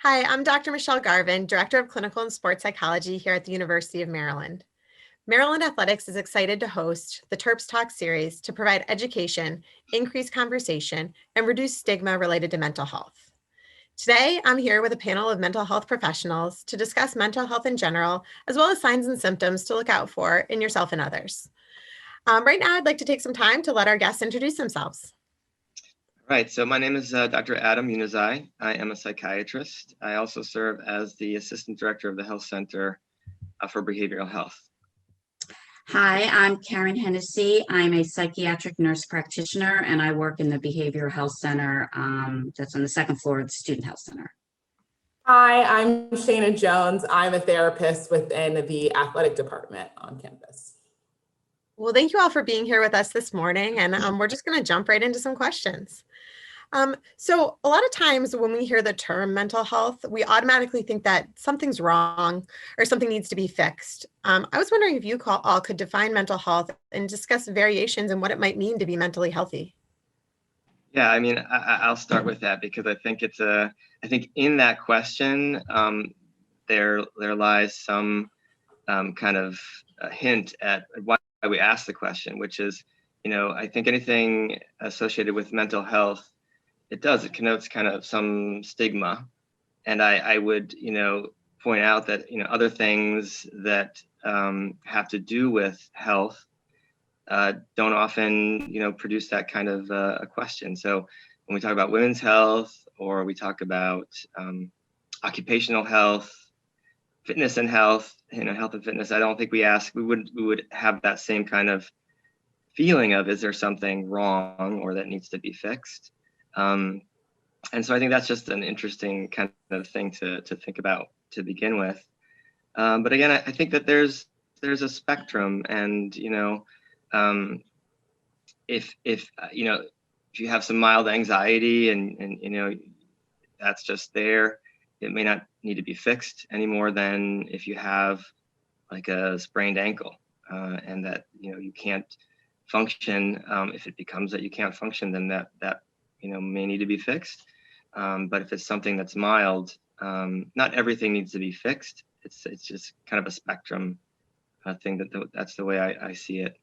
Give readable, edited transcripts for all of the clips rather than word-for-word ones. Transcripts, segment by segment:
Hi, I'm Dr. Michelle Garvin, Director of Clinical and Sports Psychology here at the University of Maryland. Maryland Athletics is excited to host the Terps Talk series to provide education, increase conversation, and reduce stigma related to mental health. Today, I'm here with a panel of mental health professionals to discuss mental health in general, as well as signs and symptoms to look out for in yourself and others. Right now, I'd like to take some time to let our guests introduce themselves. Right. So my name is Dr. Adam Unizai. I am a psychiatrist. I also serve as the Assistant Director of the Health Center for Behavioral Health. Hi, I'm Karen Hennessy. I'm a psychiatric nurse practitioner, and I work in the Behavioral Health Center that's on the second floor of the Student Health Center. Hi, I'm Shayna Jones. I'm a therapist within the athletic department on campus. Well, thank you all for being here with us this morning, and we're just going to jump right into some questions. So a lot of times when we hear the term mental health, we automatically think that something's wrong or something needs to be fixed. I was wondering if you all could define mental health and discuss variations and what it might mean to be mentally healthy. Yeah, I mean, I'll start with that because I think I think in that question, there lies some kind of hint at why we ask the question, which is, I think anything associated with mental health, it connotes kind of some stigma. And I would, point out that, other things that have to do with health don't often, produce that kind of a question. So when we talk about women's health, or we talk about occupational health, fitness and health, health and fitness, I don't think we would have that same kind of feeling of, is there something wrong or that needs to be fixed? And so I think that's just an interesting kind of thing to think about to begin with. But again, I think that there's a spectrum, and if you have some mild anxiety and that's just there, it may not need to be fixed any more than if you have like a sprained ankle and that you can't function. If it becomes that you can't function, then that may need to be fixed. But if it's something that's mild, not everything needs to be fixed. It's just kind of a spectrum thing. That's the way I see it.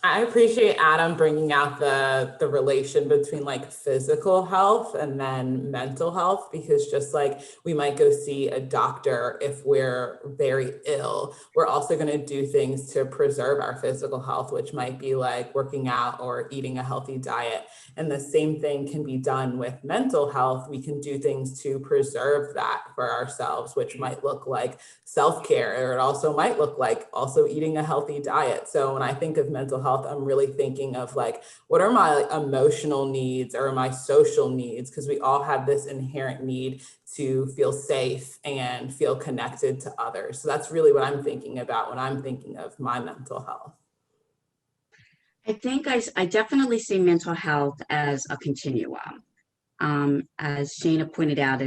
I appreciate Adam bringing out the relation between like physical health and then mental health, because just like we might go see a doctor if we're very ill, we're also going to do things to preserve our physical health, which might be like working out or eating a healthy diet. And the same thing can be done with mental health. We can do things to preserve that for ourselves, which might look like self-care, or it also might look like also eating a healthy diet. So when I think of mental health, I'm really thinking of like, what are my emotional needs or my social needs? Because we all have this inherent need to feel safe and feel connected to others. So that's really what I'm thinking about when I'm thinking of my mental health. I think I definitely see mental health as a continuum. As Shayna pointed out,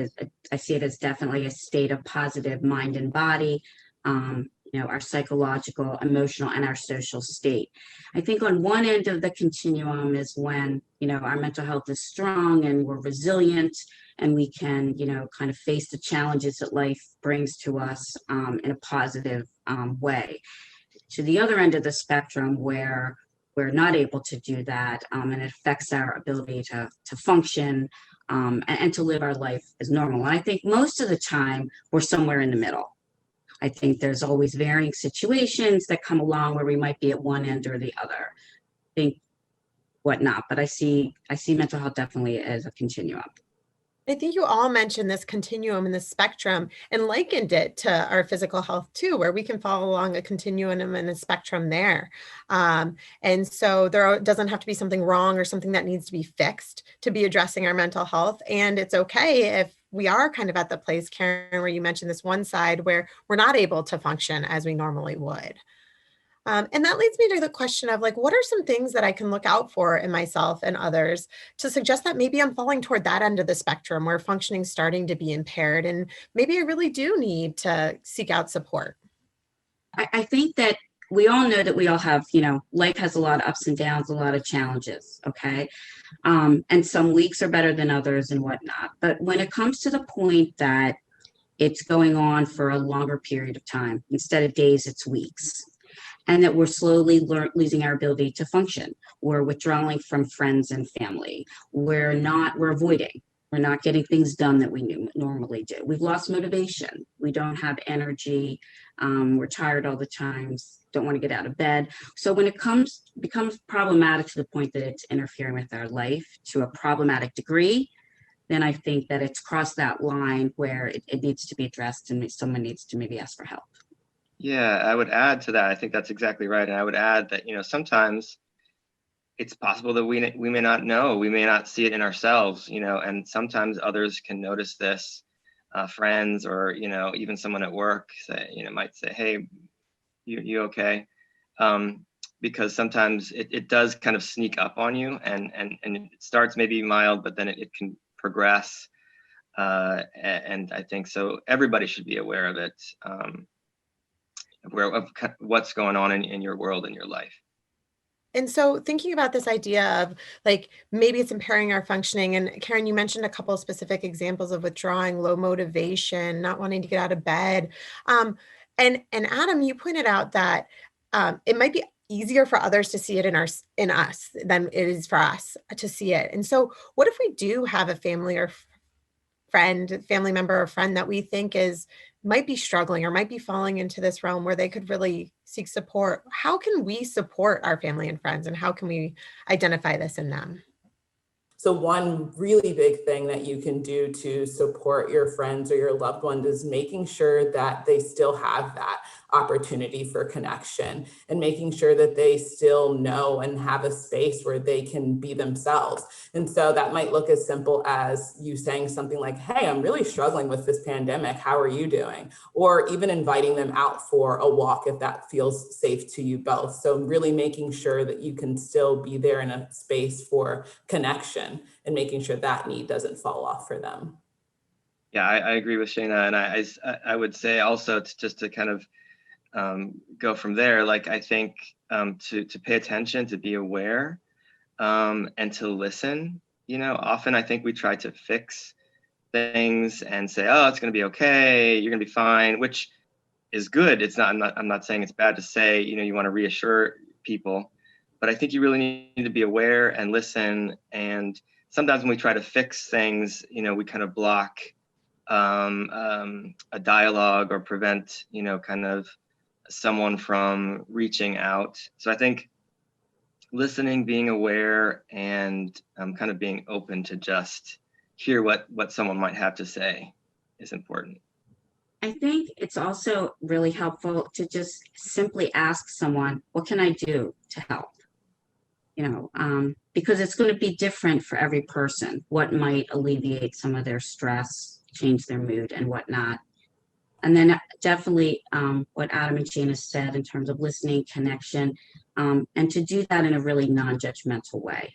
I see it as definitely a state of positive mind and body, our psychological, emotional, and our social state. I think on one end of the continuum is when, our mental health is strong and we're resilient and we can, kind of face the challenges that life brings to us in a positive way. To the other end of the spectrum, where we're not able to do that, and it affects our ability to function and to live our life as normal. And I think most of the time we're somewhere in the middle. I think there's always varying situations that come along where we might be at one end or the other. I think whatnot, but I see mental health definitely as a continuum. I think you all mentioned this continuum and this spectrum and likened it to our physical health too, where we can follow along a continuum and a spectrum there. And so there doesn't have to be something wrong or something that needs to be fixed to be addressing our mental health. And it's okay if we are kind of at the place, Karen, where you mentioned this one side where we're not able to function as we normally would. And that leads me to the question of like, what are some things that I can look out for in myself and others to suggest that maybe I'm falling toward that end of the spectrum where functioning is starting to be impaired and maybe I really do need to seek out support? I think that we all know that we all have, life has a lot of ups and downs, a lot of challenges. Okay. And some weeks are better than others and whatnot. But when it comes to the point that it's going on for a longer period of time, instead of days, it's weeks, and that we're slowly losing our ability to function. We're withdrawing from friends and family. We're avoiding. We're not getting things done that we normally do. We've lost motivation. We don't have energy. We're tired all the time, don't want to get out of bed. So when it becomes problematic to the point that it's interfering with our life to a problematic degree, then I think that it's crossed that line where it needs to be addressed and someone needs to maybe ask for help. Yeah, I would add to that. I think that's exactly right. And I would add that, sometimes it's possible that we may not know, we may not see it in ourselves, and sometimes others can notice this, friends or, even someone at work might say, hey, you okay? Because sometimes it does kind of sneak up on you and it starts maybe mild, but then it can progress. And I think so everybody should be aware of it, aware of what's going on in your world, in your life. And so thinking about this idea of like maybe it's impairing our functioning, and Karen, you mentioned a couple of specific examples of withdrawing, low motivation, not wanting to get out of bed. And Adam, you pointed out that it might be easier for others to see it in us than it is for us to see it. And so what if we do have a family member or friend that we think might be struggling or might be falling into this realm where they could really seek support? How can we support our family and friends, and how can we identify this in them? So one really big thing that you can do to support your friends or your loved ones is making sure that they still have that opportunity for connection and making sure that they still know and have a space where they can be themselves. And so that might look as simple as you saying something like, hey, I'm really struggling with this pandemic. How are you doing? Or even inviting them out for a walk if that feels safe to you both. So really making sure that you can still be there in a space for connection and making sure that need doesn't fall off for them. Yeah, I agree with Shayna. And I would say also just to kind of go from there, like I think to pay attention, to be aware, and to listen. Often I think we try to fix things and say, oh, it's going to be okay, you're going to be fine, which is good. I'm not saying it's bad to say, you want to reassure people, but I think you really need to be aware and listen. And sometimes when we try to fix things, we kind of block a dialogue or prevent, kind of someone from reaching out. So I think listening, being aware, and kind of being open to just hear what someone might have to say is important. I think it's also really helpful to just simply ask someone, what can I do to help? Because it's going to be different for every person. What might alleviate some of their stress, change their mood and whatnot. And then definitely what Adam and Shayna said in terms of listening, connection, and to do that in a really non-judgmental way.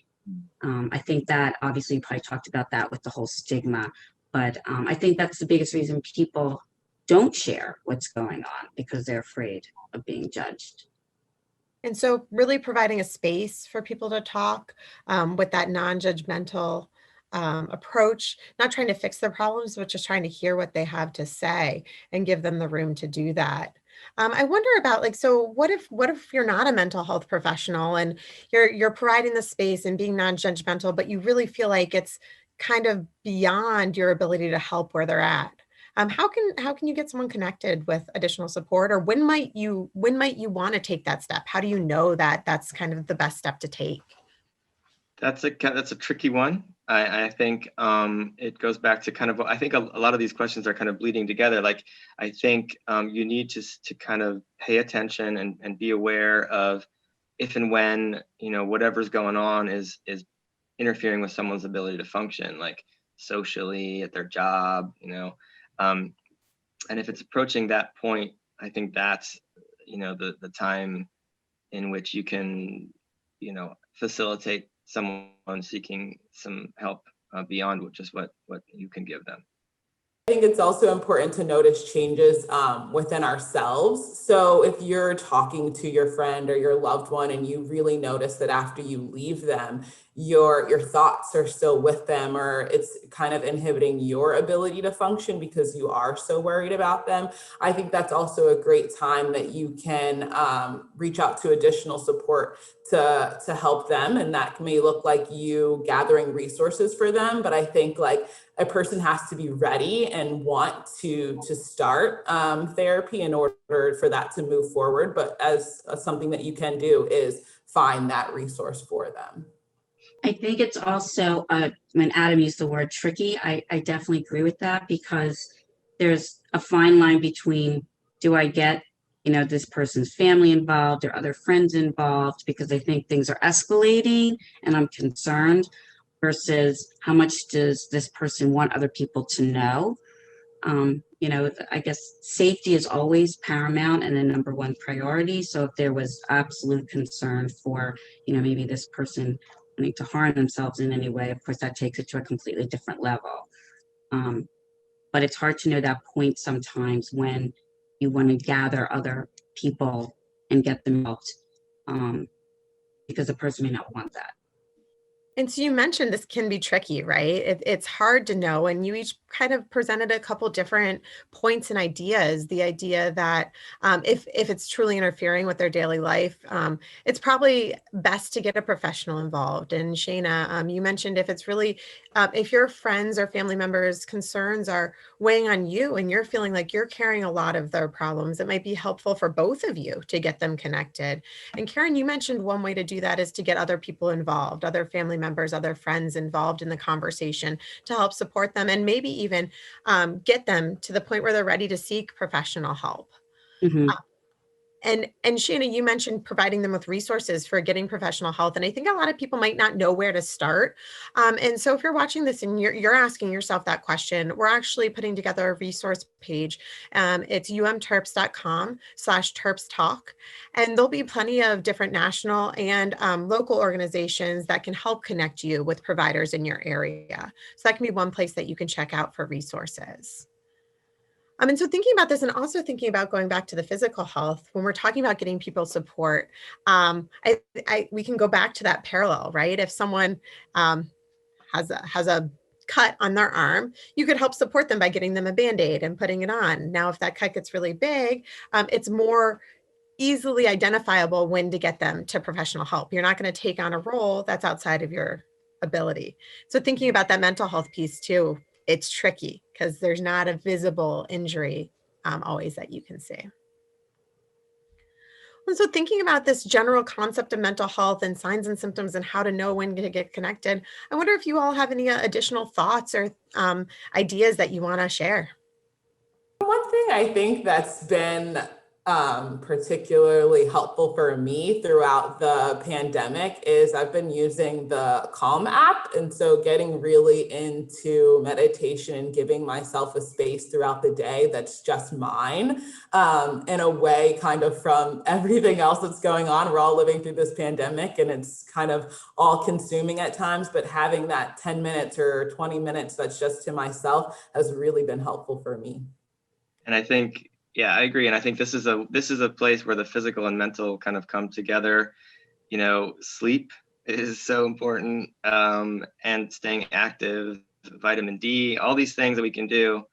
I think that obviously you probably talked about that with the whole stigma, but I think that's the biggest reason people don't share what's going on, because they're afraid of being judged. And so really providing a space for people to talk with that non-judgmental approach, not trying to fix their problems, but just trying to hear what they have to say and give them the room to do that. I wonder about so what if you're not a mental health professional and you're providing the space and being non-judgmental, but you really feel like it's kind of beyond your ability to help where they're at? How can you get someone connected with additional support, or when might you want to take that step? How do you know that that's kind of the best step to take? That's a tricky one. I think it goes back to kind of, I think a lot of these questions are kind of bleeding together. Like, I think you need to kind of pay attention and be aware of if and when, whatever's going on is interfering with someone's ability to function, like socially, at their job, and if it's approaching that point, I think that's, the time in which you can, facilitate someone seeking some help beyond just what you can give them. I think it's also important to notice changes within ourselves. So if you're talking to your friend or your loved one and you really notice that after you leave them, your thoughts are still with them, or it's kind of inhibiting your ability to function because you are so worried about them, I think that's also a great time that you can reach out to additional support to help them. And that may look like you gathering resources for them, but I think like a person has to be ready and want to start therapy in order for that to move forward. But as something that you can do is find that resource for them. I think it's also, when Adam used the word tricky, I definitely agree with that, because there's a fine line between, do I get, this person's family involved or other friends involved because I think things are escalating and I'm concerned, versus how much does this person want other people to know? I guess safety is always paramount and the number one priority. So if there was absolute concern for, maybe this person wanting to harm themselves in any way, of course, that takes it to a completely different level. But it's hard to know that point sometimes when you want to gather other people and get them out, because the person may not want that. And so you mentioned this can be tricky, right? It's hard to know. And you each kind of presented a couple different points and ideas. The idea that if it's truly interfering with their daily life, it's probably best to get a professional involved. And Shayna, you mentioned if it's really, if your friends or family members' concerns are weighing on you and you're feeling like you're carrying a lot of their problems, it might be helpful for both of you to get them connected. And Karen, you mentioned one way to do that is to get other people involved, other family members, other friends involved in the conversation to help support them and maybe even get them to the point where they're ready to seek professional help. Mm-hmm. And Shayna, you mentioned providing them with resources for getting professional help. And I think a lot of people might not know where to start. And so if you're watching this and you're asking yourself that question, we're actually putting together a resource page. It's umterps.com/Terps Talk. And there'll be plenty of different national and local organizations that can help connect you with providers in your area. So that can be one place that you can check out for resources. And so thinking about this and also thinking about going back to the physical health, when we're talking about getting people support, we can go back to that parallel, right? If someone has a cut on their arm, you could help support them by getting them a Band-Aid and putting it on. Now, if that cut gets really big, it's more easily identifiable when to get them to professional help. You're not going to take on a role that's outside of your ability. So thinking about that mental health piece too, it's tricky because there's not a visible injury always that you can see. And so thinking about this general concept of mental health and signs and symptoms and how to know when to get connected, I wonder if you all have any additional thoughts or ideas that you want to share. One thing I think that's been particularly helpful for me throughout the pandemic is I've been using the Calm app. And so getting really into meditation and giving myself a space throughout the day that's just mine, in a way kind of from everything else that's going on. We're all living through this pandemic and it's kind of all consuming at times, but having that 10 minutes or 20 minutes that's just to myself has really been helpful for me. And I think, yeah, I agree. And I think this is a place where the physical and mental kind of come together. Sleep is so important, and staying active, vitamin D, all these things that we can do,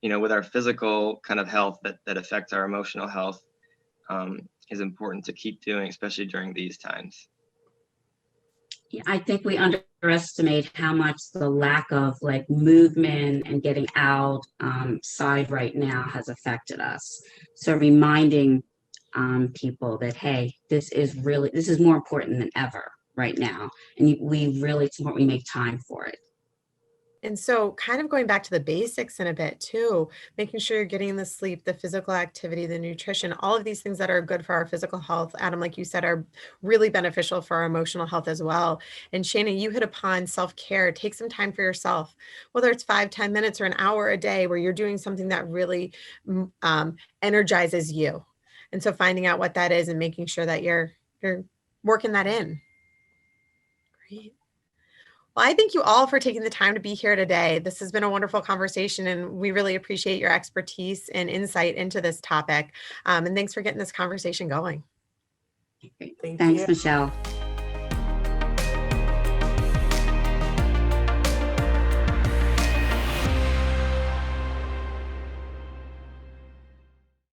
with our physical kind of health that affects our emotional health, is important to keep doing, especially during these times. Yeah, I think we underestimate how much the lack of movement and getting outside right now has affected us. So reminding people that, hey, this is more important than ever right now. And it's important we make time for it. And so kind of going back to the basics in a bit too, making sure you're getting the sleep, the physical activity, the nutrition, all of these things that are good for our physical health, Adam, like you said, are really beneficial for our emotional health as well. And Shayna, you hit upon self-care. Take some time for yourself, whether it's 5-10 minutes or an hour a day where you're doing something that really energizes you. And so finding out what that is and making sure that you're working that in. Great. Well, I thank you all for taking the time to be here today. This has been a wonderful conversation, and we really appreciate your expertise and insight into this topic. And thanks for getting this conversation going. Thank Thanks, you. Michelle.